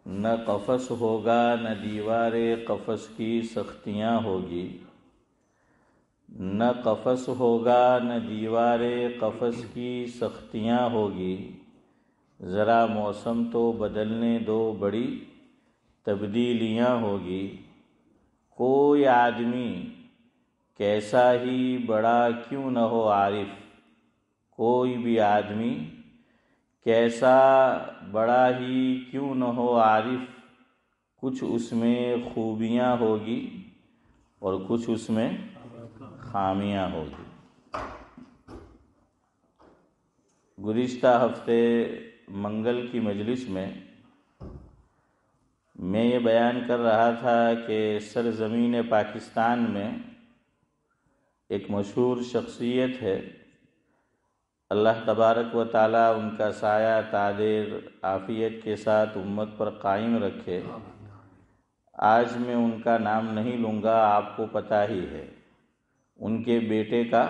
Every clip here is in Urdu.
نہ قفس ہوگا نہ دیوار قفس کی سختیاں ہوگی، نہ قفس ہوگا نہ دیوار قفس کی سختیاں ہوگی، ذرا موسم تو بدلنے دو بڑی تبدیلیاں ہوگی۔ کوئی آدمی کیسا ہی بڑا کیوں نہ ہو عارف، کوئی بھی آدمی کیسا بڑا ہی کیوں نہ ہو عارف، کچھ اس میں خوبیاں ہوگی اور کچھ اس میں خامیاں ہوگی۔ گزشتہ ہفتے منگل کی مجلس میں یہ بیان کر رہا تھا کہ سرزمین پاکستان میں ایک مشہور شخصیت ہے، اللہ تبارک و تعالی ان کا سایہ تادیر عافیت کے ساتھ امت پر قائم رکھے۔ آج میں ان کا نام نہیں لوں گا، آپ کو پتہ ہی ہے، ان کے بیٹے کا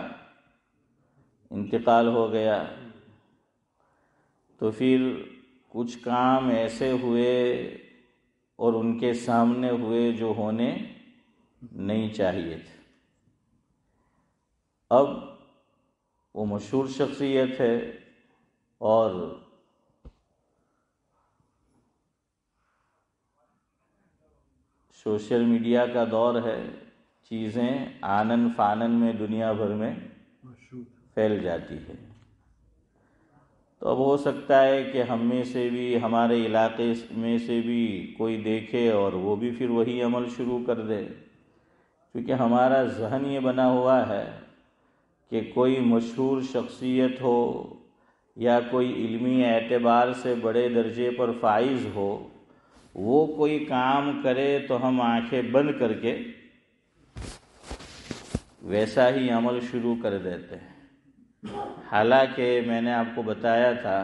انتقال ہو گیا، تو پھر کچھ کام ایسے ہوئے اور ان کے سامنے ہوئے جو ہونے نہیں چاہیے تھے۔ اب وہ مشہور شخصیت ہے اور سوشل میڈیا کا دور ہے، چیزیں آنن فانن میں دنیا بھر میں پھیل جاتی ہے، تو اب ہو سکتا ہے کہ ہم میں سے بھی، ہمارے علاقے میں سے بھی کوئی دیکھے اور وہ بھی پھر وہی عمل شروع کر دے، کیونکہ ہمارا ذہن یہ بنا ہوا ہے کہ کوئی مشہور شخصیت ہو یا کوئی علمی اعتبار سے بڑے درجے پر فائز ہو، وہ کوئی کام کرے تو ہم آنکھیں بند کر کے ویسا ہی عمل شروع کر دیتے ہیں۔ حالانکہ میں نے آپ کو بتایا تھا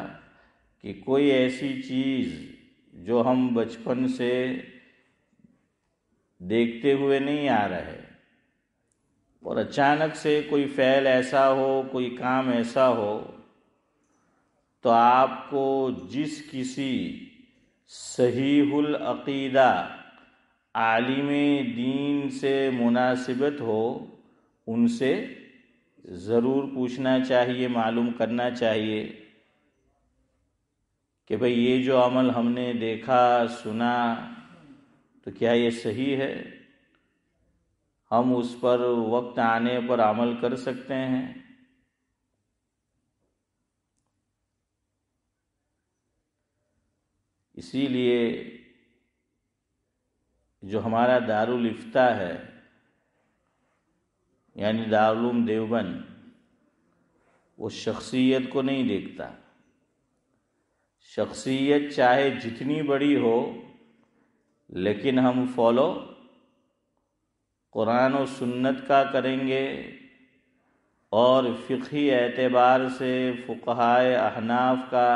کہ کوئی ایسی چیز جو ہم بچپن سے دیکھتے ہوئے نہیں آ رہے اور اچانک سے کوئی فعل ایسا ہو، کوئی کام ایسا ہو، تو آپ کو جس کسی صحیح العقیدہ عالم دین سے مناسبت ہو، ان سے ضرور پوچھنا چاہیے، معلوم کرنا چاہیے کہ بھئی یہ جو عمل ہم نے دیکھا سنا تو کیا یہ صحیح ہے، ہم اس پر وقت آنے پر عمل کر سکتے ہیں۔ اسی لیے جو ہمارا دارالافتاء ہے، یعنی دارالعلوم دیوبند، وہ شخصیت کو نہیں دیکھتا۔ شخصیت چاہے جتنی بڑی ہو، لیکن ہم فالو قرآن و سنت کا کریں گے اور فقہی اعتبار سے فقہائے احناف کا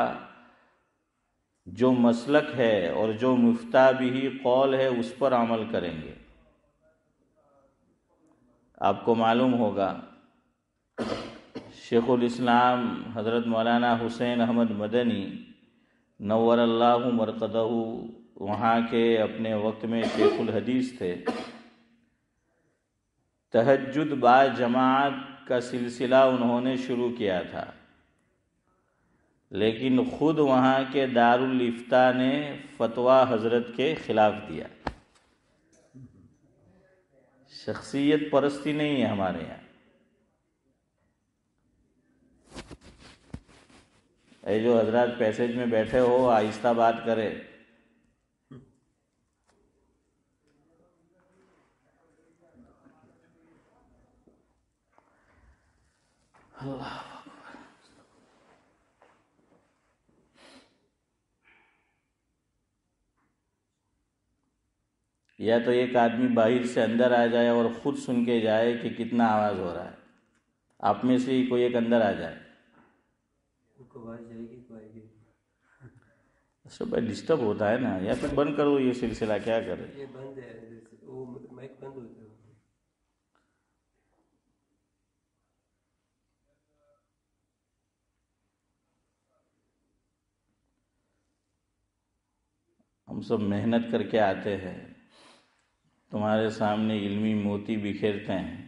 جو مسلک ہے اور جو مفتیٰ بھی قول ہے اس پر عمل کریں گے۔ آپ کو معلوم ہوگا شیخ الاسلام حضرت مولانا حسین احمد مدنی نور اللہ مرقدہ، وہاں کے اپنے وقت میں شیخ الحدیث تھے، تہجد با جماعت کا سلسلہ انہوں نے شروع کیا تھا، لیکن خود وہاں کے دارالافتاء نے فتویٰ حضرت کے خلاف دیا۔ شخصیت پرستی نہیں ہے ہمارے یہاں۔ اے جو حضرات پیسج میں بیٹھے ہو، آہستہ بات کرے۔ اللہ یا تو ایک آدمی باہر سے اندر آ جائے اور خود سن کے جائے کہ کتنا آواز ہو رہا ہے، آپ میں سے ہی کوئی ایک اندر آ جائے، سب ڈسٹرب ہوتا ہے نا، یا پھر بند کرو یہ سلسلہ، کیا کرے۔ یہ بند ہے، وہ مائک بند ہوتا ہے۔ ہم سب محنت کر کے آتے ہیں، تمہارے سامنے علمی موتی بکھیرتے ہیں.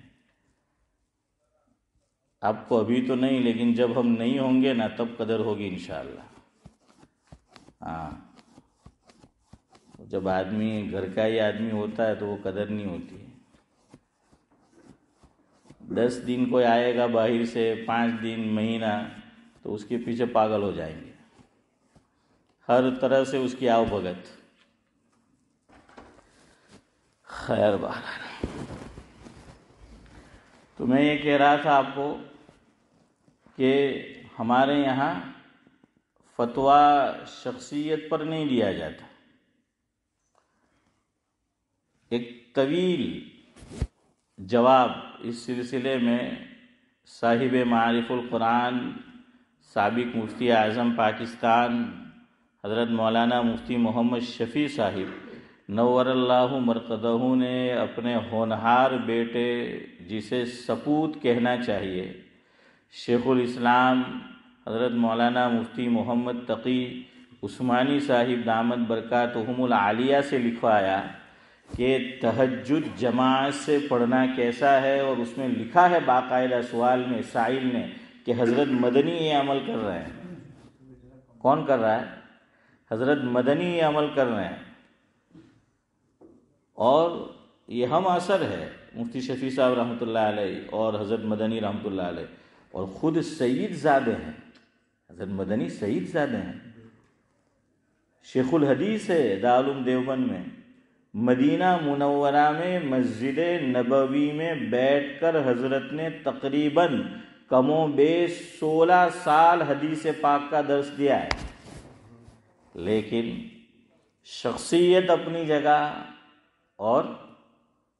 آپ کو ابھی تو نہیں، لیکن جب ہم نہیں ہوں گے نا تب قدر ہوگی انشاءاللہ. ہاں، جب آدمی گھر کا ہی آدمی ہوتا ہے تو وہ قدر نہیں ہوتی ہے. 10 دن کوئی آئے گا باہر سے، 5 دن، مہینہ، تو اس کے پیچھے پاگل ہو جائیں گے، ہر طرح سے اس کی آؤ بھگت. خیر بہرحال، تو میں یہ کہہ رہا تھا آپ کو کہ ہمارے یہاں فتویٰ شخصیت پر نہیں دیا جاتا. ایک طویل جواب اس سلسلے میں صاحب معارف القرآن، سابق مفتی اعظم پاکستان حضرت مولانا مفتی محمد شفیع صاحب نور اللہ مرقدہ نے اپنے ہونہار بیٹے، جسے سپوت کہنا چاہیے، شیخ الاسلام حضرت مولانا مفتی محمد تقی عثمانی صاحب دامت برکاتہم العالیہ سے لکھوایا کہ تہجد جماعت سے پڑھنا کیسا ہے، اور اس میں لکھا ہے باقاعدہ سوال میں سائل نے کہ حضرت مدنی یہ عمل کر رہے ہیں. کون کر رہا ہے؟ حضرت مدنی یہ عمل کر رہے ہیں، اور یہ ہم اثر ہے مفتی شفیع صاحب رحمۃ اللہ علیہ اور حضرت مدنی رحمۃ اللہ علیہ، اور خود سید زادے ہیں. حضرت مدنی سید زادے ہیں، شیخ الحدیث ہے دارالعلوم دیوبند میں. مدینہ منورہ میں مسجد نبوی میں بیٹھ کر حضرت نے تقریباً کم و بیش 16 سال حدیث پاک کا درس دیا ہے. لیکن شخصیت اپنی جگہ اور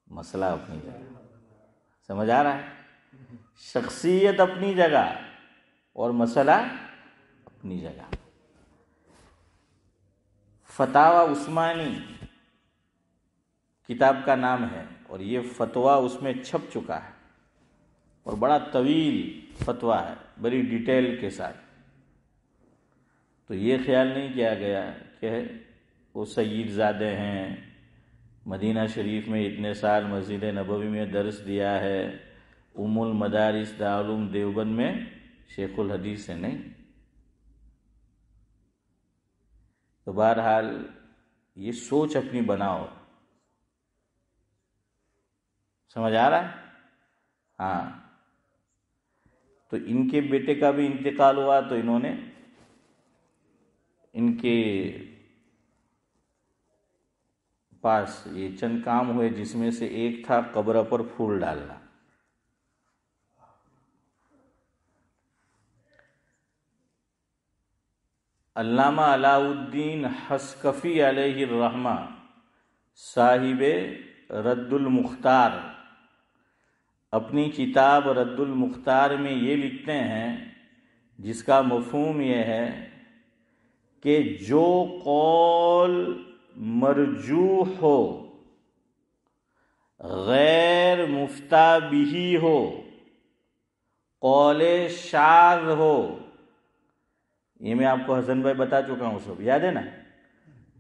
مسئلہ اپنی جگہ. سمجھ آ رہا ہے؟ شخصیت اپنی جگہ اور مسئلہ اپنی جگہ. فتاوی عثمانی کتاب کا نام ہے، اور یہ فتویٰ اس میں چھپ چکا ہے، اور بڑا طویل فتویٰ ہے بڑی ڈیٹیل کے ساتھ. تو یہ خیال نہیں کیا گیا کہ وہ سید زادے ہیں، مدینہ شریف میں اتنے سال مسجد نبوی میں درس دیا ہے، ام المدارس دارالعلوم دیوبند میں شیخ الحدیث سے نہیں. تو بہرحال یہ سوچ اپنی بناؤ. سمجھ آ رہا ہے؟ ہاں. تو ان کے بیٹے کا بھی انتقال ہوا، تو انہوں نے ان کے پاس یہ چند کام ہوئے، جس میں سے ایک تھا قبر پر پھول ڈالنا. علامہ علاء الدین حصکفی علیہ الرحمہ صاحب رد المختار اپنی کتاب رد المختار میں یہ لکھتے ہیں، جس کا مفہوم یہ ہے کہ جو قول مرجوح ہو، غیر مفتہ بہ ہو، قول شاذ ہو، یہ میں آپ کو حسن بھائی بتا چکا ہوں، سب یاد ہے نا؟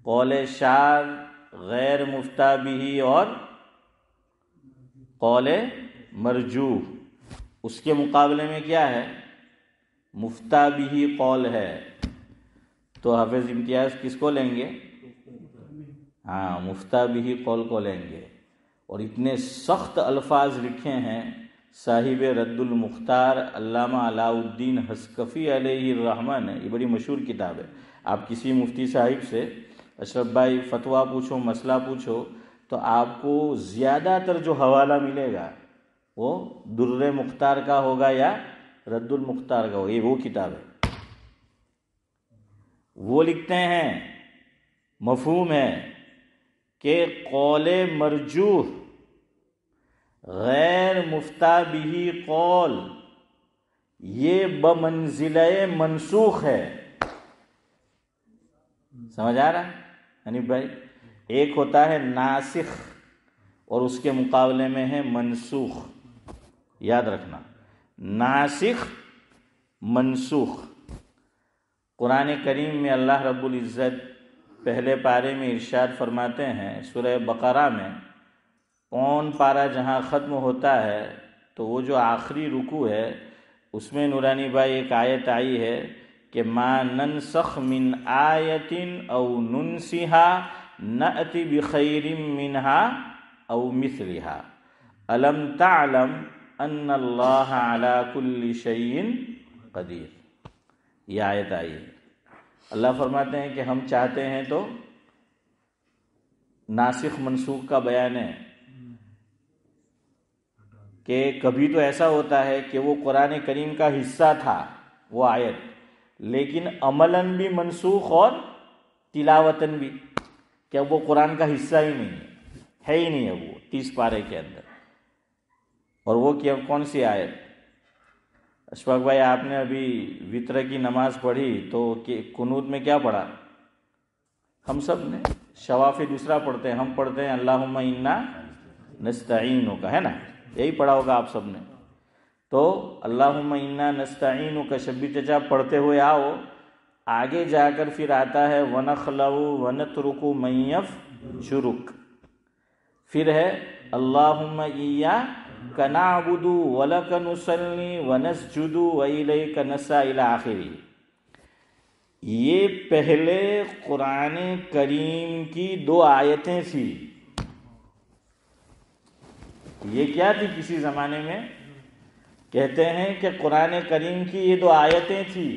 قول شاذ، غیر مفتہ بہ اور قول مرجوح. اس کے مقابلے میں کیا ہے؟ مفتہ بہ قول ہے. تو حافظ امتیاز کس کو لیں گے؟ ہاں، مفتہ بہ قول کو لیں گے. اور اتنے سخت الفاظ لکھے ہیں صاحب رد المختار علامہ علاء الدین حصکفی علیہ الرحمہ نے. یہ بڑی مشہور کتاب ہے. آپ کسی مفتی صاحب سے اشرف بھائی فتویٰ پوچھو، مسئلہ پوچھو، تو آپ کو زیادہ تر جو حوالہ ملے گا وہ در مختار کا ہوگا یا رد المختار کا ہوگا. یہ وہ کتاب ہے. وہ لکھتے ہیں، مفہوم ہے کہ قول مرجوح غیر مفتہ بہ قول یہ بمنزلہ منسوخ ہے. سمجھ آ رہا ہے حنیف بھائی؟ ایک ہوتا ہے ناسخ اور اس کے مقابلے میں ہے منسوخ. یاد رکھنا، ناسخ، منسوخ. قرآن کریم میں اللہ رب العزت پہلے پارے میں ارشاد فرماتے ہیں سورہ بقرہ میں کون پارہ جہاں ختم ہوتا ہے تو وہ جو آخری رکوع ہے اس میں نورانی بھائی ایک آیت آئی ہے کہ ما ننسخ من آیت او ننسها نأتی بخیر منها او مثلها الم تعلم ان اللہ علی کل شیء قدیر. یہ آیت آئی ہے. اللہ فرماتے ہیں کہ ہم چاہتے ہیں تو ناسخ منسوخ کا بیان ہے کہ کبھی تو ایسا ہوتا ہے کہ وہ قرآن کریم کا حصہ تھا وہ آیت، لیکن عملاً بھی منسوخ اور تلاوتاً بھی، کہ اب وہ قرآن کا حصہ ہی نہیں ہے ہی نہیں ہے وہ 30 پارے کے اندر. اور وہ کون سی آیت؟ اشفاق بھائی آپ نے ابھی وطر کی نماز پڑھی تو قنوت میں کیا پڑھا؟ ہم سب نے شوافی دوسرا پڑھتے ہیں، ہم پڑھتے ہیں اللہم انا نستعینک، ہے نا؟ یہی پڑھا ہوگا آپ سب نے. تو اللہم انا نستعینک شبی چچا پڑھتے ہوئے آؤ، آگے جا کر پھر آتا ہے ونخلع ونترک من یفجرک، پھر ہے اللہم ایاک نعبد ولک نصلی ونسجد والیک نسعی الی آخری. یہ پہلے قرآن کریم کی 2 آیتیں تھی. یہ کیا تھی؟ کسی زمانے میں کہتے ہیں کہ قرآن کریم کی یہ 2 آیتیں تھی.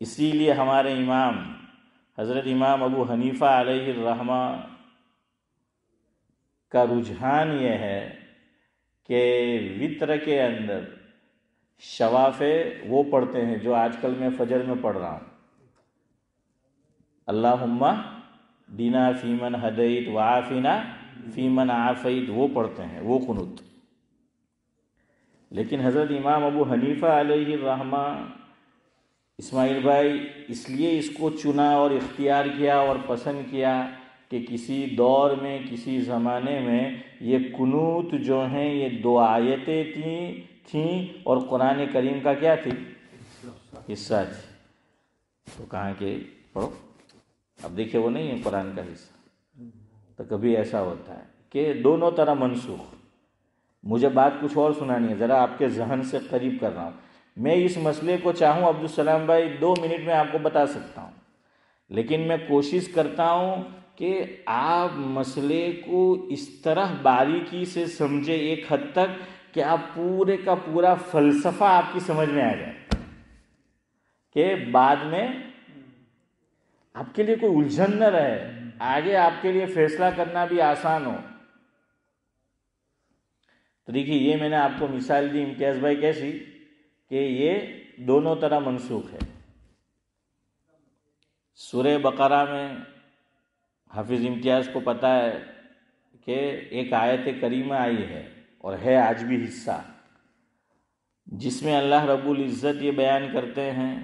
اسی لیے ہمارے امام حضرت امام ابو حنیفہ علیہ الرحمہ کا رجحان یہ ہے کہ وطر کے اندر شوافے وہ پڑھتے ہیں جو آج کل میں فجر میں پڑھ رہا ہوں، اللہم دینا فیمن ہدیت وعافنا فیمن عافیت، وہ پڑھتے ہیں وہ قنوت. لیکن حضرت امام ابو حنیفہ علیہ الرحمہ اسماعیل بھائی اس لیے اس کو چنا اور اختیار کیا اور پسند کیا کہ کسی دور میں کسی زمانے میں یہ قنوت جو ہیں یہ 2 آیتیں تھیں اور قرآن کریم کا کیا تھی؟ حصہ تھی. تو کہاں کہ پڑھو، اب دیکھیں وہ نہیں ہے قرآن کا حصہ. تو کبھی ایسا ہوتا ہے کہ دونوں طرح منسوخ. مجھے بات کچھ اور سنانی ہے، ذرا آپ کے ذہن سے قریب کر رہا ہوں. میں اس مسئلے کو چاہوں عبدالسلام بھائی 2 منٹ میں آپ کو بتا سکتا ہوں، لیکن میں کوشش کرتا ہوں کہ آپ مسئلے کو اس طرح باریکی سے سمجھے ایک حد تک کہ آپ پورے کا پورا فلسفہ آپ کی سمجھ میں آ جائے، کہ بعد میں آپ کے لیے کوئی الجھن نہ رہے، آگے آپ کے لیے فیصلہ کرنا بھی آسان ہو. تو دیکھیے یہ میں نے آپ کو مثال دی امتیاز بھائی کیسی، کہ یہ دونوں طرح منسوخ ہے. سورہ بقرہ میں حافظ امتیاز کو پتہ ہے کہ ایک آیت کریمہ آئی ہے اور ہے آج بھی حصہ، جس میں اللہ رب العزت یہ بیان کرتے ہیں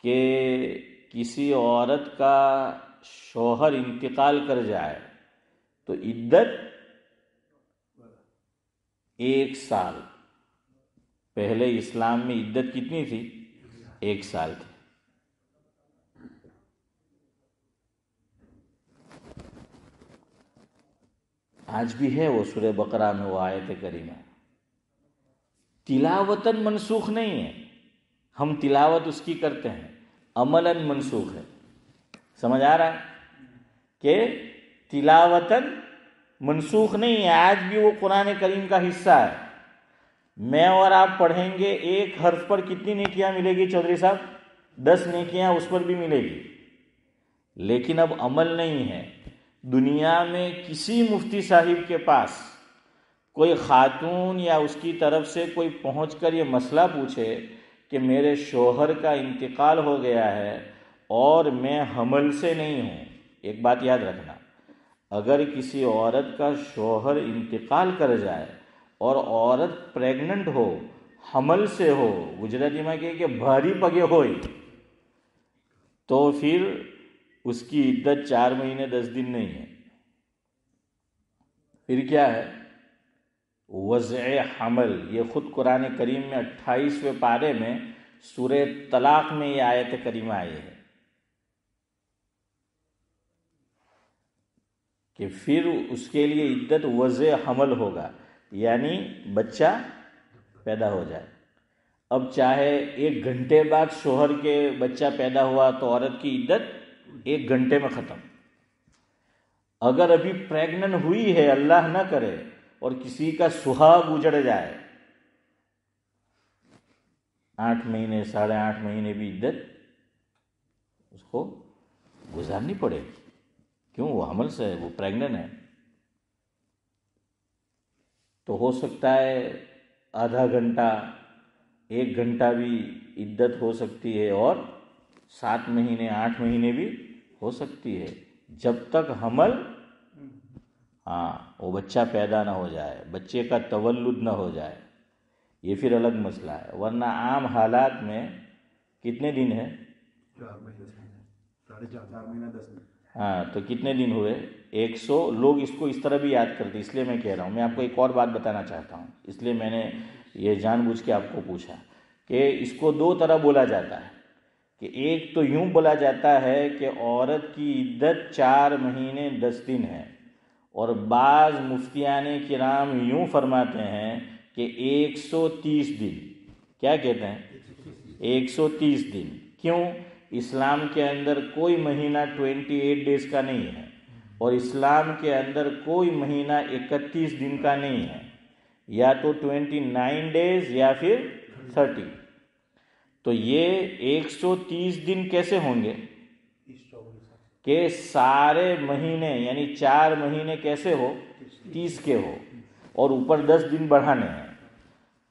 کہ کسی عورت کا شوہر انتقال کر جائے تو عدت 1 سال. پہلے اسلام میں عدت کتنی تھی؟ 1 سال تھی. آج بھی ہے وہ سورہ بقرہ میں وہ آیت کریمہ. تلاوتاً منسوخ نہیں ہے، ہم تلاوت اس کی کرتے ہیں، عملاً منسوخ ہے. سمجھ آ رہا ہے کہ تلاوتاً منسوخ نہیں ہے، آج بھی وہ قرآن کریم کا حصہ ہے. میں اور آپ پڑھیں گے 1 حرف پر کتنی نیکیاں ملے گی چودھری صاحب؟ 10 نیکیاں اس پر بھی ملے گی. لیکن اب عمل نہیں ہے. دنیا میں کسی مفتی صاحب کے پاس کوئی خاتون یا اس کی طرف سے کوئی پہنچ کر یہ مسئلہ پوچھے کہ میرے شوہر کا انتقال ہو گیا ہے اور میں حمل سے نہیں ہوں. ایک بات یاد رکھنا، اگر کسی عورت کا شوہر انتقال کر جائے اور عورت پریگننٹ ہو، حمل سے ہو، گجراتی میں کہ بھاری پگے ہوئی، تو پھر اس کی عدت 4 مہینے 10 دن نہیں ہے. پھر کیا ہے؟ وضع حمل. یہ خود قرآن کریم میں 28ویں پارے میں سورہ طلاق میں یہ آیت کریمہ آئی ہے. کہ پھر اس کے لیے عدت وضع حمل ہوگا، یعنی بچہ پیدا ہو جائے۔ اب چاہے 1 گھنٹے بعد شوہر کے بچہ پیدا ہوا تو عورت کی عدت 1 گھنٹے میں ختم۔ اگر ابھی پریگننٹ ہوئی ہے، اللہ نہ کرے، اور کسی کا سہاگ اجڑ جائے، 8 مہینے 8.5 مہینے بھی عدت اس کو گزارنی پڑے، کیوں؟ وہ حمل سے ہے، وہ پریگننٹ ہے۔ تو ہو سکتا ہے آدھا گھنٹہ 1 گھنٹہ بھی عدت ہو سکتی ہے، اور 7 مہینے 8 مہینے بھی ہو سکتی ہے، جب تک حمل وہ بچہ پیدا نہ ہو جائے، بچے کا تولد نہ ہو جائے، یہ پھر الگ مسئلہ ہے۔ ورنہ عام حالات میں کتنے دن ہے؟ 4 مہینے 4.5 مہینہ 10 دن۔ تو کتنے دن ہوئے؟ 100۔ لوگ اس کو اس طرح بھی یاد کرتے، اس لیے میں کہہ رہا ہوں۔ میں آپ کو ایک اور بات بتانا چاہتا ہوں، اس لیے میں نے یہ جان بوجھ کے آپ کو پوچھا کہ اس کو 2 طرح بولا جاتا ہے، کہ ایک تو یوں بولا جاتا ہے کہ عورت کی عدت 4 مہینے 10 دن ہے، اور بعض مفتیان کرام یوں فرماتے ہیں کہ 130 دن۔ کیا کہتے ہیں؟ 130 دن۔ کیوں؟ اسلام کے اندر کوئی مہینہ 28 ڈیز کا نہیں ہے، اور اسلام کے اندر کوئی مہینہ 31 دن کا نہیں ہے، یا تو 29 ڈیز یا پھر 30۔ تو یہ 130 دن کیسے ہوں گے کہ سارے مہینے یعنی 4 مہینے کیسے ہو؟ 30 کے ہو، اور اوپر 10 دن بڑھانے ہیں،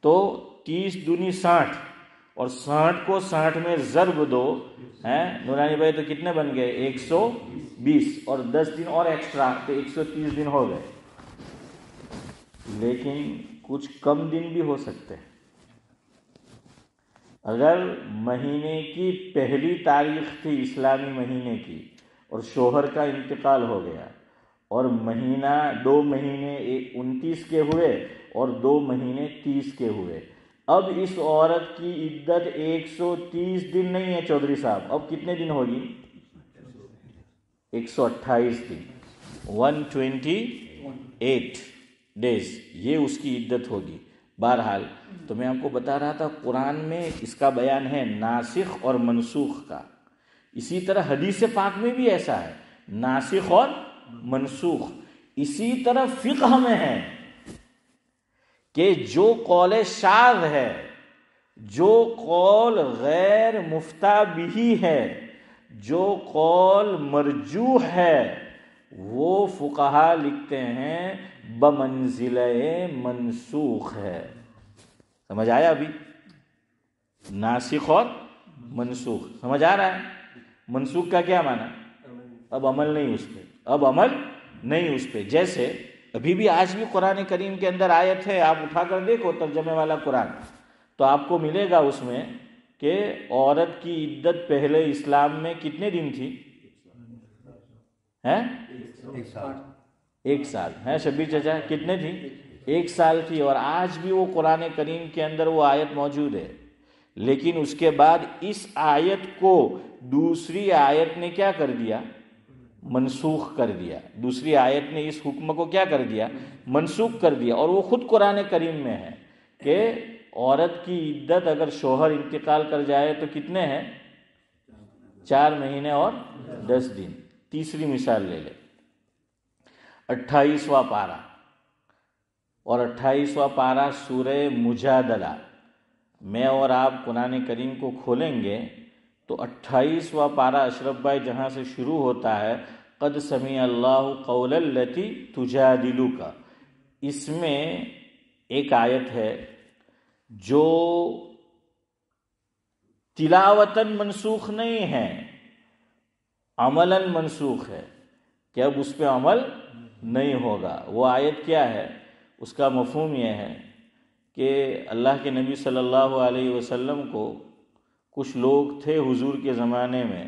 تو 30 دونی 60، اور 60 کو 60 میں ضرب دو، نورانی بھائی، تو کتنے بن گئے؟ 120، اور 10 دن اور ایکسٹرا، تو 130 دن ہو گئے۔ لیکن کچھ کم دن بھی ہو سکتے ہیں۔ اگر مہینے کی پہلی تاریخ تھی اسلامی مہینے کی، اور شوہر کا انتقال ہو گیا، اور مہینہ 2 مہینے 29 کے ہوئے اور 2 مہینے 30 کے ہوئے، اب اس عورت کی عدت 130 دن نہیں ہے چودھری صاحب، اب کتنے دن ہوگی؟ 128 دن، 128 ڈیز، یہ اس کی عدت ہوگی۔ بہرحال تو میں آپ کو بتا رہا تھا، قرآن میں اس کا بیان ہے ناسخ اور منسوخ کا، اسی طرح حدیث پاک میں بھی ایسا ہے، ناسخ اور منسوخ۔ اسی طرح فقہ میں ہے کہ جو قول شاذ ہے، جو قول غیر مفتہ بہ ہے، جو قول مرجوح ہے، وہ فقہا لکھتے ہیں بمنزلہ منسوخ ہے۔ سمجھ آیا ابھی؟ ناسخ اور منسوخ سمجھ آ رہا ہے؟ منسوخ کا کیا معنی؟ اب عمل نہیں اس پہ، اب عمل نہیں اس پہ۔ جیسے ابھی بھی آج بھی قرآن کریم کے اندر آیت ہے، آپ اٹھا کر دیکھو ترجمے والا قرآن، تو آپ کو ملے گا اس میں کہ عورت کی عدت پہلے اسلام میں کتنے دن تھی؟ 1 سال ہے شبیر چچا، کتنے تھی؟ 1 سال تھی، اور آج بھی وہ قرآن کریم کے اندر وہ آیت موجود ہے۔ لیکن اس کے بعد اس آیت کو دوسری آیت نے کیا کر دیا؟ منسوخ کر دیا۔ دوسری آیت نے اس حکم کو کیا کر دیا؟ منسوخ کر دیا، اور وہ خود قرآن کریم میں ہے کہ عورت کی عدت اگر شوہر انتقال کر جائے تو کتنے ہیں؟ 4 مہینے اور 10 دن۔ تیسری مثال لے لیں، 28واں پارہ، اور 28واں پارہ سورہ مجادلہ۔ میں اور آپ قرآن کریم کو کھولیں گے تو 28واں پارہ اشرف بھائی جہاں سے شروع ہوتا ہے، قد سمع اللہ قول التی تجادلک، اس میں ایک آیت ہے جو تلاوتاً منسوخ نہیں ہے، عملاً منسوخ ہے، کہ اب اس پہ عمل نہیں ہوگا۔ وہ آیت کیا ہے؟ اس کا مفہوم یہ ہے کہ اللہ کے نبی صلی اللہ علیہ وسلم کو کچھ لوگ تھے حضور کے زمانے میں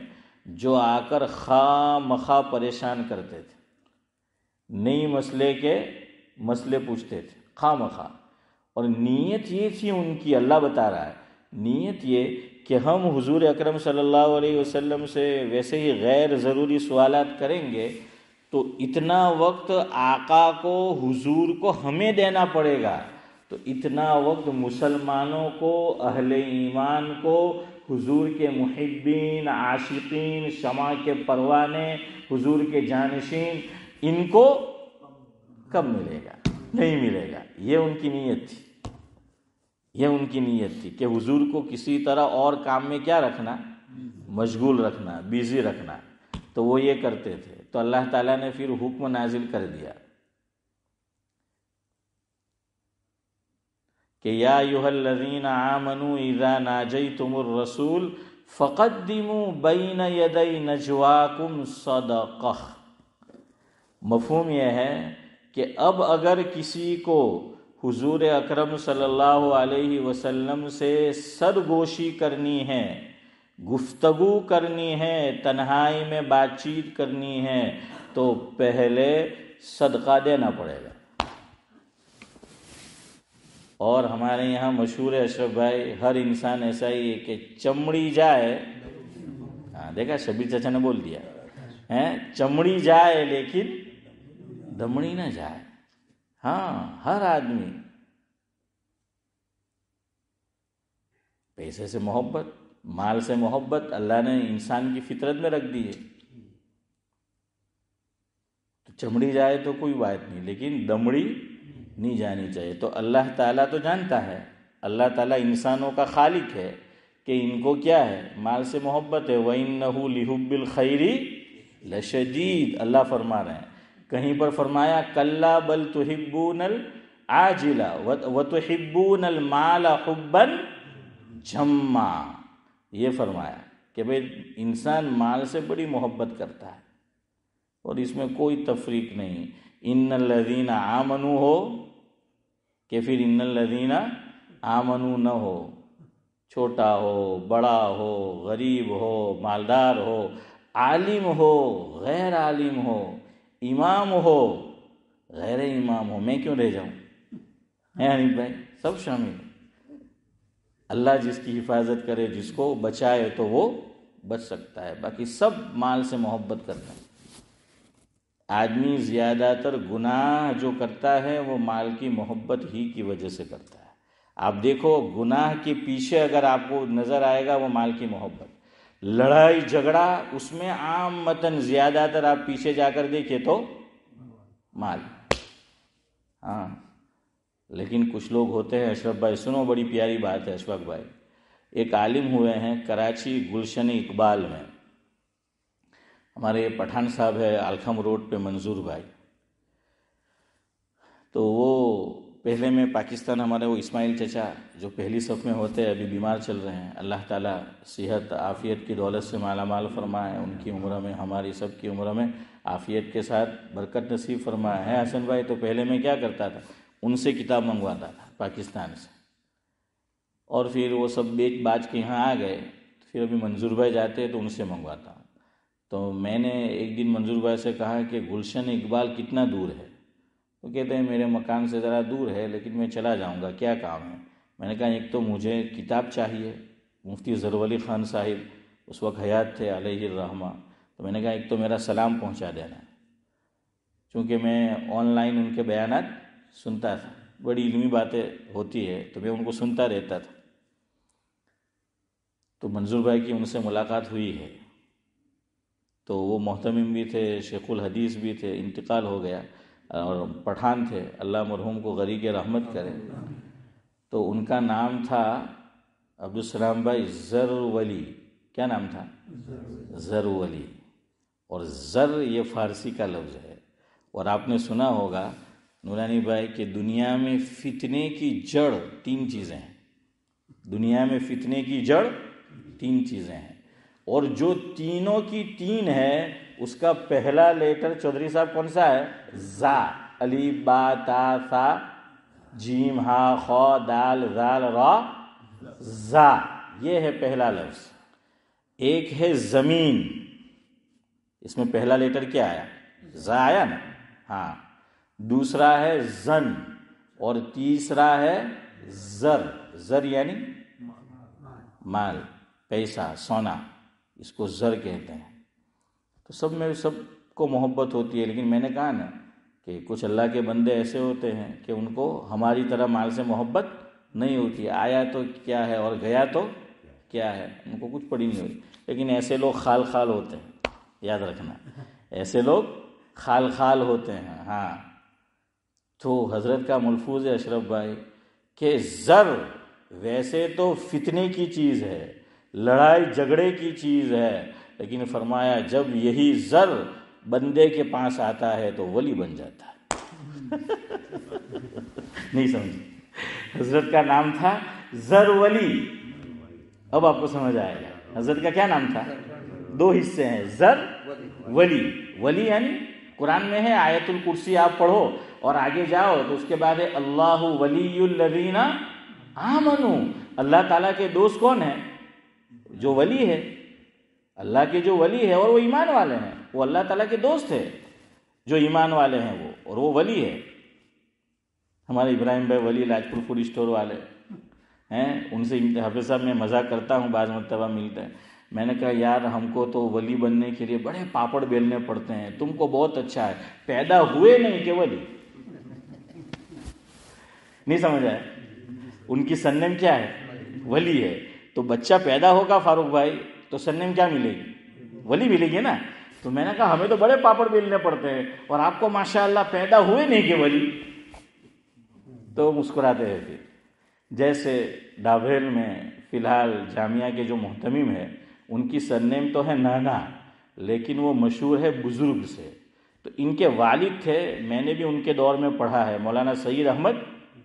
جو آ کر خواہ مخواہ پریشان کرتے تھے، نئی مسئلے کے مسئلے پوچھتے تھے خواہ مخواہ، اور نیت یہ تھی ان کی، اللہ بتا رہا ہے نیت یہ کہ ہم حضور اکرم صلی اللہ علیہ وسلم سے ویسے ہی غیر ضروری سوالات کریں گے تو اتنا وقت آقا کو حضور کو ہمیں دینا پڑے گا، تو اتنا وقت مسلمانوں کو، اہل ایمان کو، حضور کے محبین، عاشقین، شمع کے پروانے، حضور کے جانشین، ان کو کب ملے گا؟ نہیں ملے گا۔ یہ ان کی نیت تھی، یہ ان کی نیت تھی کہ حضور کو کسی طرح اور کام میں کیا رکھنا، مشغول رکھنا، بیزی رکھنا، تو وہ یہ کرتے تھے۔ تو اللہ تعالیٰ نے پھر حکم نازل کر دیا کہ یا ایھا الذین آمنوا اذا ناجیتم الرسول فقدموا بین یدی نجواکم صدقہ۔ مفہوم یہ ہے کہ اب اگر کسی کو حضور اکرم صلی اللہ علیہ وسلم سے سرگوشی کرنی ہے، گفتگو کرنی ہے، تنہائی میں بات چیت کرنی ہے، تو پہلے صدقہ دینا پڑے گا۔ اور ہمارے یہاں مشہور ہے اشرف بھائی، ہر انسان ایسا ہی ہے کہ چمڑی جائے، دیکھا شبیر چچا نے بول دیا ہے، چمڑی جائے لیکن دمڑی نہ جائے۔ ہاں، ہر آدمی پیسے سے محبت، مال سے محبت اللہ نے انسان کی فطرت میں رکھ دی ہے، تو چمڑی جائے تو کوئی بات نہیں، لیکن دمڑی نہیں جانی چاہیے۔ تو اللہ تعالیٰ تو جانتا ہے، اللہ تعالیٰ انسانوں کا خالق ہے کہ ان کو کیا ہے، مال سے محبت ہے۔ وَإِنَّهُ لِحُبِّ الْخَيْرِ لَشَدِيدٌ، اللہ فرما رہے ہیں۔ کہیں پر فرمایا کَلَّا بَلْ تُحِبُّونَ الْعَاجِلَةَ وَتُحِبُّونَ الْمَالَ حُبًّا جَمًّا، یہ فرمایا کہ بھئی انسان مال سے بڑی محبت کرتا ہے، اور اس میں کوئی تفریق نہیں۔ ان الذین آمنوا ہو کہ پھر ان الذین آمنوا نہ ہو، چھوٹا ہو، بڑا ہو، غریب ہو، مالدار ہو، عالم ہو، غیر عالم ہو، امام ہو، غیر امام ہو، میں کیوں رہ جاؤں؟ حنیف بھائی سب شامل۔ اللہ جس کی حفاظت کرے، جس کو بچائے تو وہ بچ سکتا ہے، باقی سب مال سے محبت کرتے ہیں۔ آدمی زیادہ تر گناہ جو کرتا ہے وہ مال کی محبت ہی کی وجہ سے کرتا ہے۔ آپ دیکھو گناہ کے پیچھے اگر آپ کو نظر آئے گا وہ مال کی محبت، لڑائی جھگڑا اس میں عام متن زیادہ تر آپ پیچھے جا کر دیکھیں تو مال۔ ہاں، لیکن کچھ لوگ ہوتے ہیں، اشرف بھائی سنو، بڑی پیاری بات ہے اشفاق بھائی، ایک عالم ہوئے ہیں کراچی گلشن اقبال میں، ہمارے پٹھان صاحب ہے الکھم روڈ پہ منظور بھائی، تو وہ پہلے میں پاکستان ہمارے وہ اسماعیل چچا جو پہلی صف میں ہوتے ہیں ابھی بیمار چل رہے ہیں، اللہ تعالیٰ صحت عافیت کی دولت سے مالا مال فرمائے، ان کی عمر میں ہماری سب کی عمر میں عافیت کے ساتھ برکت نصیب فرمائے۔ ہے حسن بھائی، تو پہلے میں کیا کرتا تھا، ان سے کتاب منگواتا تھا پاکستان سے، اور پھر وہ سب بیچ باچ کے یہاں آ گئے، پھر ابھی منظور بھائی جاتے تو ان سے منگواتا ہوں۔ تو میں نے ایک دن منظور بھائی سے کہا کہ گلشن اقبال کتنا دور ہے؟ وہ کہتے ہیں میرے مکان سے ذرا دور ہے لیکن میں چلا جاؤں گا، کیا کام ہے؟ میں نے کہا ایک تو مجھے کتاب چاہیے، مفتی ظفر علی خان صاحب اس وقت حیات تھے علیہ الرحمہ، تو میں نے کہا ایک تو میرا سلام پہنچا دینا، چونکہ میں آن لائن ان کے بیانات سنتا تھا، بڑی علمی باتیں ہوتی ہے تو میں ان کو سنتا رہتا تھا۔ تو منظور بھائی کی ان سے ملاقات ہوئی ہے، تو وہ محتمم بھی تھے، شیخ الحدیث بھی تھے، انتقال ہو گیا، اور پٹھان تھے، اللہ مرحوم کو غریق رحمت کرے۔ تو ان کا نام تھا عبدالسلام بھائی زر ولی، کیا نام تھا؟ زر ولی، اور زر یہ فارسی کا لفظ ہے، اور آپ نے سنا ہوگا نورانی بھائی کہ دنیا میں فتنے کی جڑ 3 چیزیں ہیں، دنیا میں فتنے کی جڑ 3 چیزیں ہیں، اور جو تینوں کی 3 ہے اس کا پہلا لیٹر چودھری صاحب کون سا ہے؟ زا، الف با تا ثا جیم ہا خا دال ذال را زا، یہ ہے پہلا لفظ۔ ایک ہے زمین، اس میں پہلا لیٹر کیا آیا؟ زا آیا نا، ہاں۔ دوسرا ہے زن، اور تیسرا ہے زر، زر یعنی مال، پیسہ، سونا، اس کو زر کہتے ہیں۔ تو سب میں سب کو محبت ہوتی ہے، لیکن میں نے کہا نا کہ کچھ اللہ کے بندے ایسے ہوتے ہیں کہ ان کو ہماری طرح مال سے محبت نہیں ہوتی، آیا تو کیا ہے اور گیا تو کیا ہے، ان کو کچھ پڑی نہیں ہوئی. لیکن ایسے لوگ خال خال ہوتے ہیں، یاد رکھنا، ایسے لوگ خال خال ہوتے ہیں. ہاں، تو حضرت کا ملفوظ ہے اشرف بھائی کہ زر ویسے تو فتنے کی چیز ہے، لڑائی جھگڑے کی چیز ہے، لیکن فرمایا جب یہی زر بندے کے پاس آتا ہے تو ولی بن جاتا ہے. نہیں سمجھ؟ حضرت کا نام تھا زر ولی. اب آپ کو سمجھ آئے گا حضرت کا کیا نام تھا. 2 حصے ہیں، زر ولی. ولی یعنی قرآن میں ہے آیت الکرسی آپ پڑھو اور آگے جاؤ تو اس کے بعد ہے اللہ ولی الذین آمنوا. اللہ تعالیٰ کے دوست کون ہیں؟ جو ولی ہے. اللہ کے جو ولی ہے اور وہ ایمان والے ہیں، وہ اللہ تعالیٰ کے دوست ہے. جو ایمان والے ہیں وہ، اور وہ ولی ہے. ہمارے ابراہیم بھائی ولی لاجپور فوڈ اسٹور والے ہیں، ان سے حافظ صاحب میں مزاق کرتا ہوں، بعض مرتبہ ملتے ہیں. میں نے کہا یار ہم کو تو ولی بننے کے لیے بڑے پاپڑ بیلنے پڑتے ہیں، تم کو بہت اچھا ہے، پیدا ہوئے نہیں کہ ولی. نہیں سمجھ آئے؟ ان کی سرنیم کیا ہے؟ ولی ہے. تو بچہ پیدا ہوگا فاروق بھائی تو سرنیم کیا ملے گی؟ ولی ملے گی نا. تو میں نے کہا ہمیں تو بڑے پاپڑ بیلنے پڑتے ہیں اور آپ کو ماشاءاللہ پیدا ہوئے نہیں کہ ولی. تو مسکراتے ہیں. پھر جیسے ڈابھیل میں فی الحال جامعہ کے جو محتمم ہے ان کی سرنیم تو ہے نانا، لیکن وہ مشہور ہے بزرگ سے. تو ان کے والد تھے، میں نے بھی ان کے دور میں پڑھا ہے، مولانا سید احمد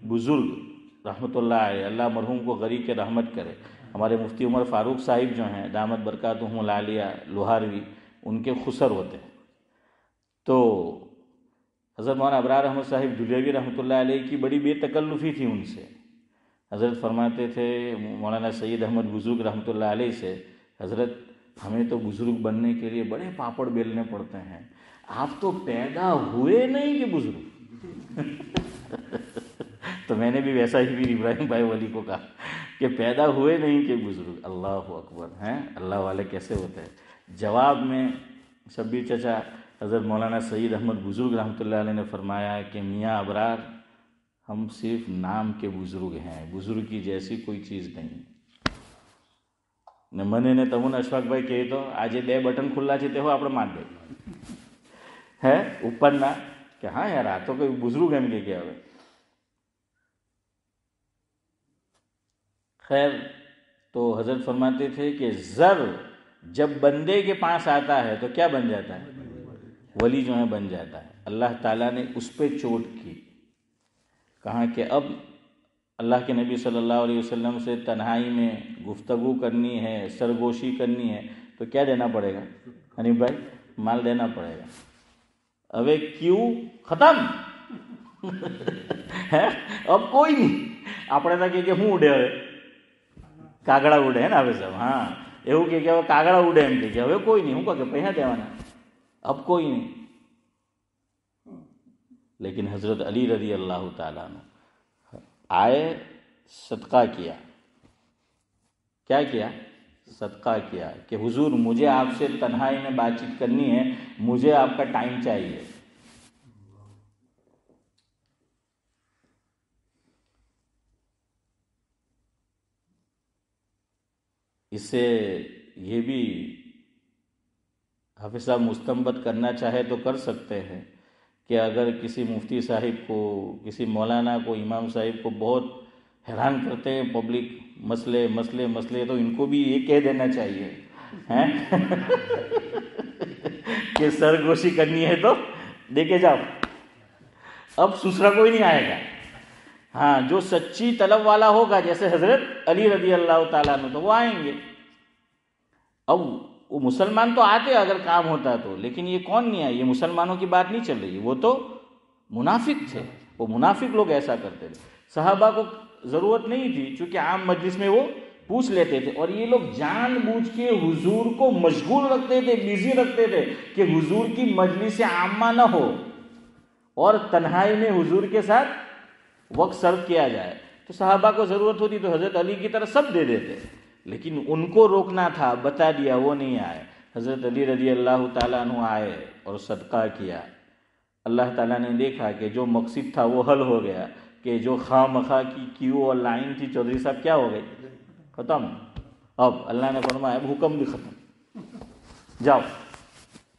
بزرگ رحمۃ اللہ علیہ. اللہ مرحوم کو غریق کے رحمت کرے. ہمارے مفتی عمر فاروق صاحب جو ہیں دامت برکاتہم العالیہ لوہاروی، ان کے خسر ہوتے ہیں. تو حضرت مولانا ابرار احمد صاحب دھلیوی رحمۃ اللہ علیہ کی بڑی بے تکلفی تھی ان سے. حضرت فرماتے تھے مولانا سید احمد بزرگ رحمۃ اللہ علیہ سے، حضرت ہمیں تو بزرگ بننے کے لیے بڑے پاپڑ بیلنے پڑتے ہیں، آپ تو پیدا ہوئے نہیں کہ بزرگ. تو میں نے بھی ویسا ہی بھی ابراہیم بھائی ولی کو کہا کہ پیدا ہوئے نہیں کہ بزرگ. اللہ اکبر ہیں، اللہ والے کیسے ہوتے ہیں. جواب میں شبیر چچا حضرت مولانا سید احمد بزرگ رحمۃ اللہ علیہ نے فرمایا کہ میاں ابرار ہم صرف نام کے بزرگ ہیں، بزرگ کی جیسی کوئی چیز نہیں. મને તમને અશફાકભાઈ કહે તો આજે 2 બટન ખુલ્લા છે તે આપણે માર દે હે ઉપરના કે હા યાર આ તો કોઈ બુઝુર્ગ એમ કે હવે. خیر تو حضرت فرماتے تھے کہ زر جب بندے کے پاس آتا ہے تو کیا بن جاتا ہے؟ ولی جو ہے بن جاتا ہے. اللہ تعالیٰ نے اس پہ چوٹ کی، کہا کہ اب اللہ کے نبی صلی اللہ علیہ وسلم سے تنہائی میں گفتگو کرنی ہے، سرگوشی کرنی ہے تو کیا دینا پڑے گا؟ حنیف بھائی مال دینا پڑے گا. ابے کیوں ختم اب کوئی نہیں. આપણે તો કે હું ઉડે હવે કાગડા ઉડે હે ને હવે સબ. હા એવું કે હવે કાગડા ઉડે એમ કે હવે કોઈ નહીં. હું કહું કે પૈસા દેવાના, اب کوئی نہیں. لیکن حضرت علی رضی اللہ تعالیٰ عنہ آئے، صدقہ کیا. کیا کیا؟ صدقہ کیا کہ حضور مجھے آپ سے تنہائی میں بات چیت کرنی ہے، مجھے آپ کا ٹائم چاہیے. اس سے یہ بھی حافظ صاحب مستنبط کرنا چاہے تو کر سکتے ہیں کہ اگر کسی مفتی صاحب کو، کسی مولانا کو، امام صاحب کو بہت حیران کرتے ہیں پبلک مسئلے مسئلے مسئلے، تو ان کو بھی یہ کہہ دینا چاہیے کہ سرگوشی کرنی ہے تو دیکھے جاؤ، اب دوسرا کوئی نہیں آئے گا. ہاں جو سچی طلب والا ہوگا جیسے حضرت علی رضی اللہ تعالیٰ عنہ تو وہ آئیں گے. اب وہ مسلمان تو آتے اگر کام ہوتا تو، لیکن یہ کون نہیں آئے؟ یہ مسلمانوں کی بات نہیں چل رہی، وہ تو منافق تھے. وہ منافق لوگ ایسا کرتے تھے. صحابہ کو ضرورت نہیں تھی چونکہ عام مجلس میں وہ پوچھ لیتے تھے، اور یہ لوگ جان بوجھ کے حضور کو مشغول رکھتے تھے، بزی رکھتے تھے کہ حضور کی مجلس عامہ نہ ہو اور تنہائی میں حضور کے ساتھ وقت سرو کیا جائے. تو صحابہ کو ضرورت ہوتی تو حضرت علی کی طرف سب دے دیتے، لیکن ان کو روکنا تھا، بتا دیا، وہ نہیں آئے. حضرت علی رضی اللہ تعالیٰ عنہ آئے اور صدقہ کیا، اللہ تعالیٰ نے دیکھا کہ جو مقصد تھا وہ حل ہو گیا، کہ جو خواہ مخواہ کی کیو اور لائن تھی چودھری صاحب کیا ہو گئی، ختم۔ اب اللہ نے فرمایا اب حکم بھی ختم، جاؤ۔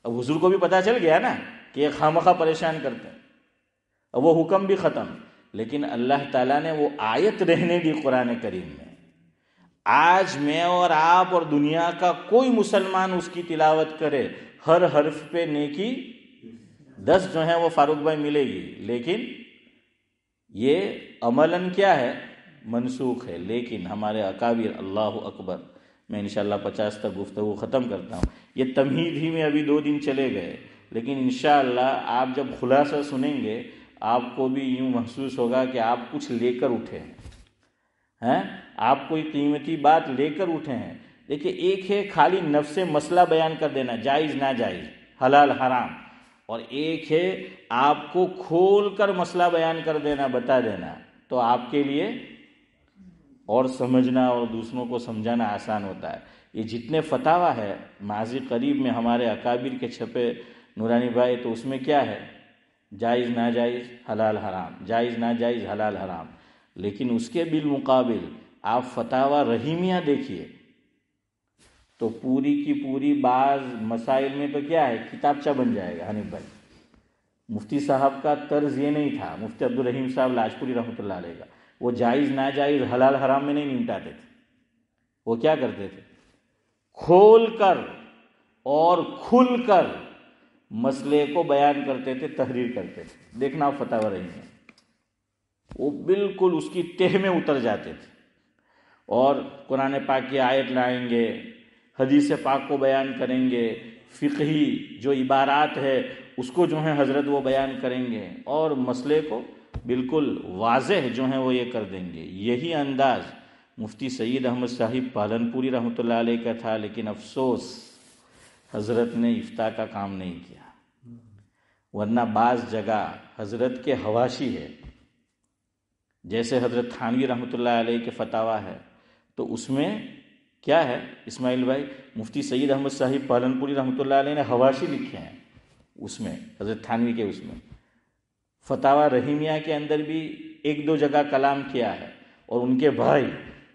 اب حضور کو بھی پتہ چل گیا نا کہ یہ خواہ مخواہ پریشان کرتے ہیں، اب وہ حکم بھی ختم۔ لیکن اللہ تعالیٰ نے وہ آیت رہنے دی قرآن کریم میں۔ آج میں اور آپ اور دنیا کا کوئی مسلمان اس کی تلاوت کرے، ہر حرف پہ نیکی 10 جو ہے وہ فاروق بھائی ملے گی، لیکن یہ عملاً کیا ہے، منسوخ ہے۔ لیکن ہمارے اکابر، اللہ اکبر، میں انشاءاللہ 50 تک گفتگو ختم کرتا ہوں، یہ تمہید ہی میں ابھی 2 دن چلے گئے، لیکن انشاءاللہ آپ جب خلاصہ سنیں گے آپ کو بھی یوں محسوس ہوگا کہ آپ کچھ لے کر اٹھے ہیں، آپ کوئی قیمتی بات لے کر اٹھے ہیں۔ دیکھیں، ایک ہے خالی نفس مسئلہ بیان کر دینا، جائز ناجائز، حلال حرام، اور ایک ہے آپ کو کھول کر مسئلہ بیان کر دینا، بتا دینا، تو آپ کے لیے اور سمجھنا اور دوسروں کو سمجھانا آسان ہوتا ہے۔ یہ جتنے فتاوی ہے ماضی قریب میں ہمارے اکابر کے چھپے نورانی بھائی، تو اس میں کیا ہے، جائز ناجائز حلال حرام، جائز ناجائز حلال حرام۔ لیکن اس کے بالمقابل آپ فتاوی رحیمیہ دیکھیے تو پوری کی پوری بعض مسائل میں تو کیا ہے، کتابچہ بن جائے گا۔ حنیف بھائی، مفتی صاحب کا طرز یہ نہیں تھا، مفتی عبدالرحیم صاحب لاجپوری رحمۃ اللہ علیہ کا، وہ جائز ناجائز حلال حرام میں نہیں نمٹاتے تھے، وہ کیا کرتے تھے، کھول کر اور کھل کر مسئلے کو بیان کرتے تھے، تحریر کرتے تھے۔ دیکھنا فتاوی رہی ہے، وہ بالکل اس کی تہ میں اتر جاتے تھے، اور قرآن پاک کی آیت لائیں گے، حدیث پاک کو بیان کریں گے، فقہی جو عبارات ہے اس کو جو ہے حضرت وہ بیان کریں گے، اور مسئلے کو بالکل واضح جو ہیں وہ یہ کر دیں گے۔ یہی انداز مفتی سید احمد صاحب پالنپوری رحمۃ اللہ علیہ کا تھا، لیکن افسوس حضرت نے افتاء کا کام نہیں کیا، ورنہ بعض جگہ حضرت کے حواشی ہے، جیسے حضرت تھانوی رحمۃ اللہ علیہ کے فتاوی ہے، تو اس میں کیا ہے اسماعیل بھائی، مفتی سید احمد صاحب پالنپوری رحمۃ اللہ علیہ نے حواشی لکھے ہیں، اس میں حضرت تھانوی کے، اس میں فتاوی رحیمیہ کے اندر بھی 1-2 جگہ کلام کیا ہے۔ اور ان کے بھائی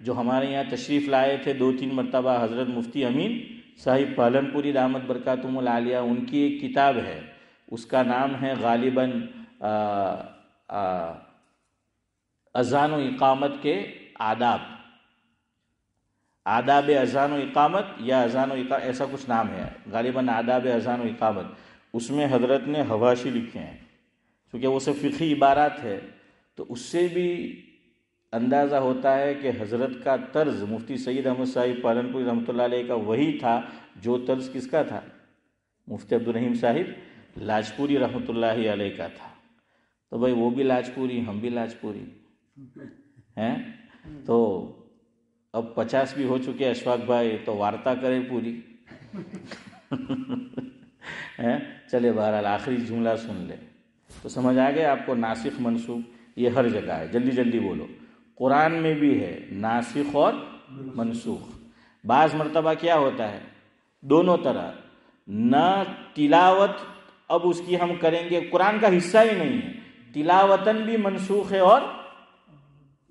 جو ہمارے یہاں تشریف لائے تھے 2-3 مرتبہ، حضرت مفتی امین صاحب پالنپوری دامت برکاتہم العالیہ، ان کی ایک کتاب ہے، اس کا نام ہے غالباً اذان و اقامت کے آداب اذان و اقامت، یا اذان و اقامت ایسا کچھ نام ہے، غالباً آداب اذان و اقامت۔ اس میں حضرت نے حواشی لکھے ہیں، کیونکہ وہ سب فقہی عبارات ہے، تو اس سے بھی اندازہ ہوتا ہے کہ حضرت کا طرز مفتی سید احمد صاحب پالنپوری رحمۃ اللہ علیہ کا وہی تھا جو طرز کس کا تھا، مفتی عبدالرحیم صاحب لاجپوری رحمۃ اللہ علیہ کا تھا۔ تو بھائی وہ بھی لاجپوری، ہم بھی لاجپوری ہیں، تو اب 50 بھی ہو چکے اشفاق بھائی، تو وارتا کرے پوری چلے بہرحال آخری جملہ سن لے تو سمجھ آ گیا آپ کو۔ ناسخ منسوخ یہ ہر جگہ ہے، جلدی جلدی بولو، قرآن میں بھی ہے ناسخ اور منسوخ۔ بعض مرتبہ کیا ہوتا ہے، دونوں طرح، نہ تلاوت اب اس کی ہم کریں گے، قرآن کا حصہ ہی نہیں ہے، تلاوتاً بھی منسوخ ہے اور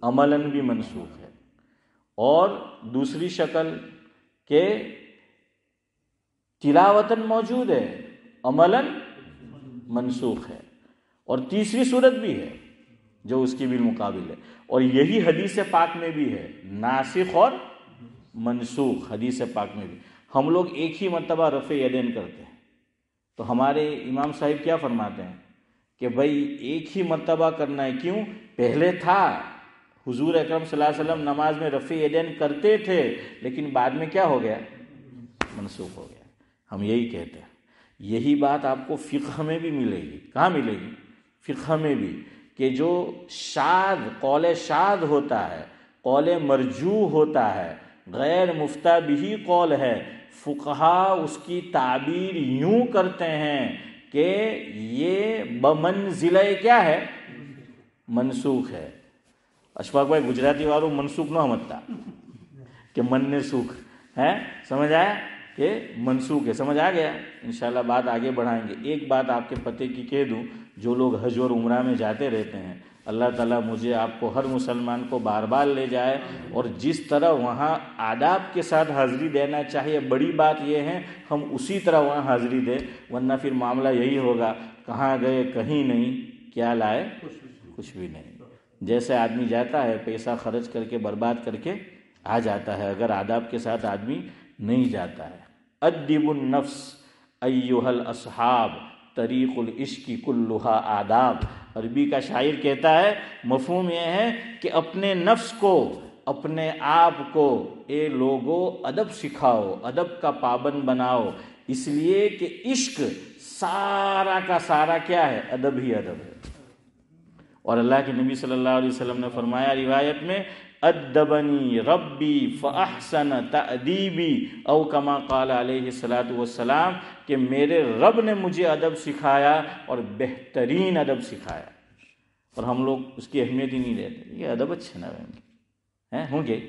عملاً بھی منسوخ ہے۔ اور دوسری شکل کہ تلاوتاً موجود ہے، عملاً منسوخ ہے، اور تیسری صورت بھی ہے جو اس کی بالمقابل ہے، اور یہی حدیث پاک میں بھی ہے، ناسخ اور منسوخ حدیث پاک میں بھی۔ ہم لوگ ایک ہی مرتبہ رفع یدین کرتے ہیں، تو ہمارے امام صاحب کیا فرماتے ہیں کہ بھائی ایک ہی مرتبہ کرنا ہے، کیوں؟ پہلے تھا حضور اکرم صلی اللہ علیہ وسلم نماز میں رفع یدین کرتے تھے، لیکن بعد میں کیا ہو گیا، منسوخ ہو گیا۔ ہم یہی کہتے ہیں، یہی بات آپ کو فقہ میں بھی ملے گی۔ کہاں ملے گی؟ فقہ میں بھی، کہ جو شاذ قول شاذ ہوتا ہے، قول مرجوح ہوتا ہے، غیر مفتہ بھی قول ہے، فقہا اس کی تعبیر یوں کرتے ہیں کہ یہ بمنزلہ کیا ہے، منسوخ ہے۔ اشفاق بھائی گجراتی والوں منسوخ نہ متتا کہ من نے سوکھ ہے، سمجھ آیا کہ کہ منسوخ ہے. سمجھ آ گیا؟ انشاءاللہ بات آگے بڑھائیں گے. ایک بات آپ کے پتے کی کہہ دوں، جو لوگ حج اور عمرہ میں جاتے رہتے ہیں، اللہ تعالیٰ مجھے آپ کو ہر مسلمان کو بار بار لے جائے اور جس طرح وہاں آداب کے ساتھ حاضری دینا چاہیے. بڑی بات یہ ہے ہم اسی طرح وہاں حاضری دیں، ورنہ پھر معاملہ یہی ہوگا کہاں گئے کہیں نہیں، کیا لائے کچھ بھی نہیں. جیسے آدمی جاتا ہے پیسہ خرچ کر کے برباد کر کے آ جاتا ہے، اگر آداب کے ساتھ آدمی نہیں جاتا ہے. ادب النفس ایھا الاصحاب طریق العشق کلھا آداب. عربی کا شاعر کہتا ہے مفہوم یہ ہے کہ اپنے نفس کو، اپنے آپ کو اے لوگو ادب سکھاؤ، ادب کا پابند بناؤ، اس لیے کہ عشق سارا کا سارا کیا ہے؟ ادب ہی ادب ہے. اور اللہ کے نبی صلی اللہ علیہ وسلم نے فرمایا روایت میں، ادبنی ربی فاحسن تأدیبی، او کما قال علیہ الصلوۃ والسلام، کہ میرے رب نے مجھے ادب سکھایا اور بہترین ادب سکھایا. اور ہم لوگ اس کی اہمیت ہی نہیں دیتے. یہ ادب اچھے نہ ہوں گے،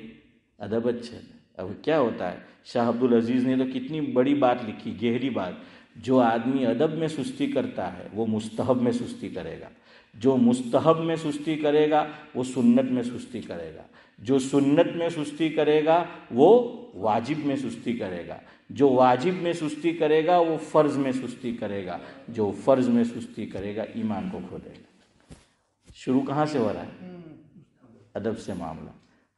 ادب اچھے. اب کیا ہوتا ہے، شاہ عبد العزیز نے تو کتنی بڑی بات لکھی، گہری بات. جو آدمی ادب میں سستی کرتا ہے وہ مستحب میں سستی کرے گا، جو مستحب میں سستی کرے گا وہ سنت میں سستی کرے گا، جو سنت میں سستی کرے گا وہ واجب میں سستی کرے گا، جو واجب میں سستی کرے گا وہ فرض میں سستی کرے گا، جو فرض میں سستی کرے گا ایمان کو کھو دے گا. شروع کہاں سے ہو رہا ہے؟ ادب سے معاملہ.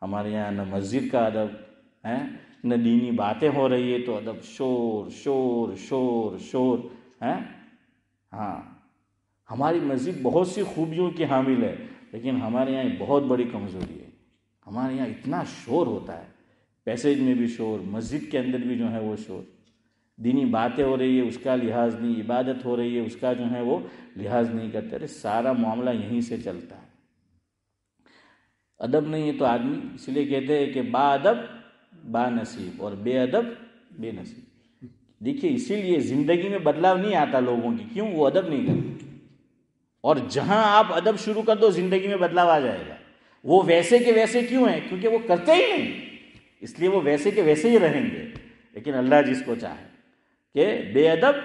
ہمارے یہاں نہ مسجد کا ادب ہے، نہ دینی باتیں ہو رہی ہے تو ادب شور شور شور شور ہے. ہاں، ہماری مسجد بہت سی خوبیوں کی حامل ہے، لیکن ہمارے یہاں ایک بہت بڑی کمزوری ہے. ہمارے یہاں اتنا شور ہوتا ہے، پیسیج میں بھی شور، مسجد کے اندر بھی جو ہے وہ شور. دینی باتیں ہو رہی ہے اس کا لحاظ نہیں، عبادت ہو رہی ہے اس کا جو ہے وہ لحاظ نہیں کرتے. ارے سارا معاملہ یہیں سے چلتا ہے. ادب نہیں ہے تو آدمی، اس لیے کہتے ہیں کہ با ادب با نصیب اور بے ادب بے نصیب. دیکھیے اسی لیے زندگی میں بدلاؤ نہیں آتا لوگوں کی، کیوں؟ وہ ادب نہیں کرتے. اور جہاں آپ ادب شروع کر دو زندگی میں بدلاؤ آ جائے گا. وہ ویسے کے ویسے کیوں ہیں؟ کیونکہ وہ کرتے ہی نہیں، اس لیے وہ ویسے کے ویسے ہی رہیں گے. لیکن اللہ جس کو چاہے کہ بے ادب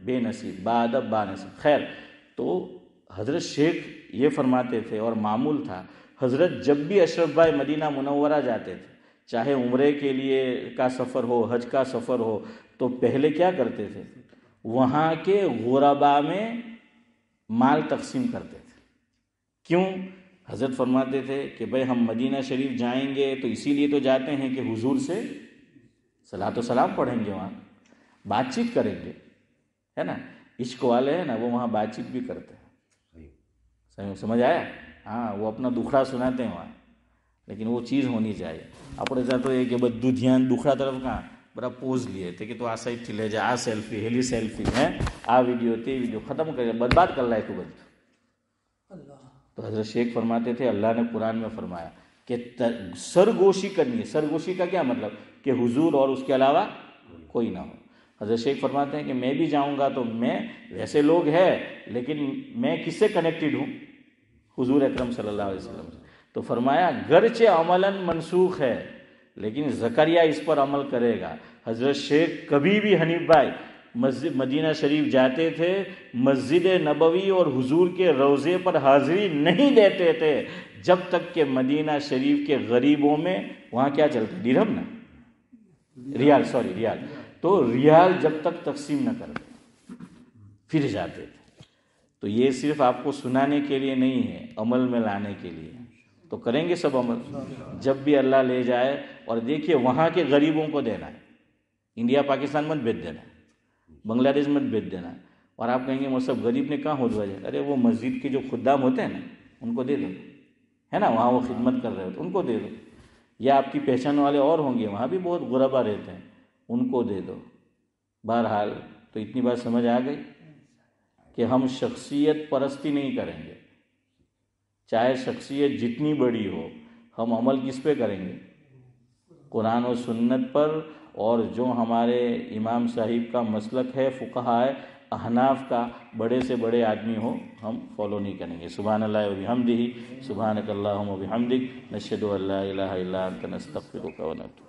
بے نصیب، با ادب با نصیب. خیر، تو حضرت شیخ یہ فرماتے تھے اور معمول تھا، حضرت جب بھی اشرف بھائی مدینہ منورہ جاتے تھے، چاہے عمرے کے لیے کا سفر ہو، حج کا سفر ہو، تو پہلے کیا کرتے تھے؟ وہاں کے غرباء میں مال تقسیم کرتے تھے. کیوں؟ حضرت فرماتے تھے کہ بھئی ہم مدینہ شریف جائیں گے تو اسی لیے تو جاتے ہیں کہ حضور سے صلاۃ و سلام پڑھیں گے، وہاں بات چیت کریں گے، ہے نا. عشق والے ہیں نا، وہ وہاں بات چیت بھی کرتے ہیں. سمجھ آیا؟ ہاں، وہ اپنا دکھڑا سناتے ہیں وہاں، لیکن وہ چیز ہونی چاہیے. اپنے ساتھ تو یہ کہ بدو دھیان دکھڑا طرف کہاں بڑا پوز لیے تھے کہ تو آ سائٹ لے جا، آ سیلفی ہیلی سیلفی ہے، آ ویڈیو تے ویڈیو ختم کر برباد کر لائے تو بند. تو حضرت شیخ فرماتے تھے اللہ نے قرآن میں فرمایا کہ سرگوشی کرنی ہے. سرگوشی کا کیا مطلب؟ کہ حضور اور اس کے علاوہ کوئی نہ ہو. حضرت شیخ فرماتے ہیں کہ میں بھی جاؤں گا تو میں، ویسے لوگ ہے لیکن میں کس سے کنیکٹڈ ہوں؟ حضور اکرم صلی اللہ علیہ وسلم سے. تو فرمایا گرچہ عملاً منسوخ ہے لیکن زکریا اس پر عمل کرے گا. حضرت شیخ کبھی بھی حنیف بھائی مسجد مدینہ شریف جاتے تھے، مسجد نبوی اور حضور کے روضے پر حاضری نہیں دیتے تھے جب تک کہ مدینہ شریف کے غریبوں میں وہاں کیا چلتا، درہم نا، ریال، ریال، تو ریال جب تک تقسیم نہ کرتے پھر جاتے تھے. تو یہ صرف آپ کو سنانے کے لیے نہیں ہے، عمل میں لانے کے لیے. تو کریں گے سب عمل جب بھی اللہ لے جائے. اور دیکھیے وہاں کے غریبوں کو دینا ہے، انڈیا پاکستان مت بھیج دینا، بنگلہ دیش مت بھیج دینا. اور آپ کہیں گے وہ سب غریب نے کہاں ہو دیا جائے؟ ارے وہ مسجد کے جو خدام ہوتے ہیں نا ان کو دے دو، ہے نا، وہاں وہ خدمت کر رہے ہوتے ان کو دے دو. یا آپ کی پہچان والے اور ہوں گے، وہاں بھی بہت غربا رہتے ہیں، ان کو دے دو. بہرحال تو اتنی بات سمجھ آ گئی کہ ہم شخصیت پرستی نہیں کریں گے، چاہے شخصیت جتنی بڑی ہو. ہم عمل کس پہ کریں گے؟ قرآن و سنت پر. اور جو ہمارے امام صاحب کا مسلک ہے، فقہاء احناف کا بڑے سے بڑے آدمی ہو، ہم فالو نہیں کریں گے. سبحان اللہ و بحمدہ، سبحانک اللہم و بحمدک، نشہد ان لا الہ الا انت نستغفرک و نتوب